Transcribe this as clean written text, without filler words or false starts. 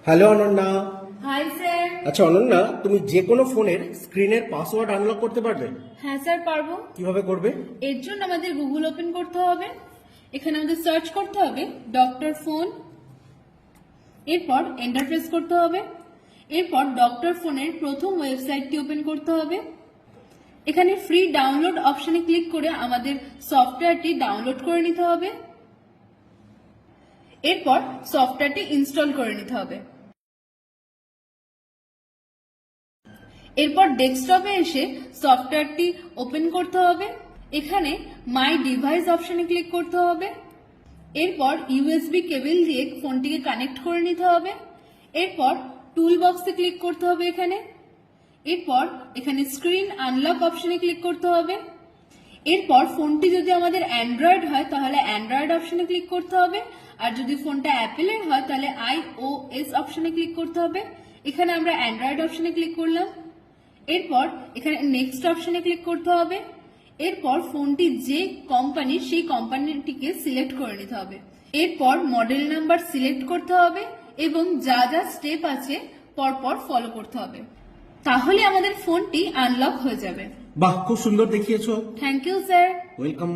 Hello Ananya. Hi sir. আচ্ছা অনন্যা, তুমি যে কোনো ফোনের স্ক্রিনের পাসওয়ার্ড আনলক করতে পারবে? হ্যাঁ স্যার, পারবো। কিভাবে করবে? এর জন্য আমাদের গুগল ওপেন করতে হবে। এখানে আমাদের সার্চ করতে হবে ডক্টর ফোন, এরপর এন্টার প্রেস করতে হবে। এরপর ডক্টর ফোনের প্রথম ওয়েবসাইটটি ওপেন করতে হবে। এখানে ফ্রি ডাউনলোড অপশনে ক্লিক করে আমাদের সফটওয়্যারটি ডাউনলোড করে নিতে হবে। এরপর সফটওয়্যারটি ইনস্টল করে নিতে হবে। এরপর ডেস্কটপে এসে সফটওয়্যারটি ওপেন করতে হবে। এখানে মাই ডিভাইস অপশনে ক্লিক করতে হবে। এরপর ইউএসবি কেবল দিয়ে ফোনটিকে কানেক্ট করে নিতে হবে। এরপর টুল বক্সে ক্লিক করতে হবে এরপর এখানে স্ক্রিন আনলক অপশনে ক্লিক করতে হবে। এরপর ফোনটি যদি আমাদের অ্যান্ড্রয়েড হয় তাহলে অ্যান্ড্রয়েড অপশনে ক্লিক করতে হবে, আর যদি ফোনটা অ্যাপেলের হয় তাহলে iOS অপশনে ক্লিক করতে হবে। এখানে আমরা অ্যান্ড্রয়েড অপশনে ক্লিক করলাম। এরপর এখানে নেক্সট অপশনে ক্লিক করতে হবে। এরপর ফোনটি যে কোম্পানির সেই কোম্পানিটিকে সিলেক্ট করে নিতে হবে। এরপর মডেল নাম্বার সিলেক্ট করতে হবে এবং যা যা স্টেপ আছে পরপর ফলো করতে হবে। তাহলে আমাদের ফোনটি আনলক হয়ে যাবে। বাহ, খুব সুন্দর দেখিয়েছো। Thank you sir. ওয়েলকাম।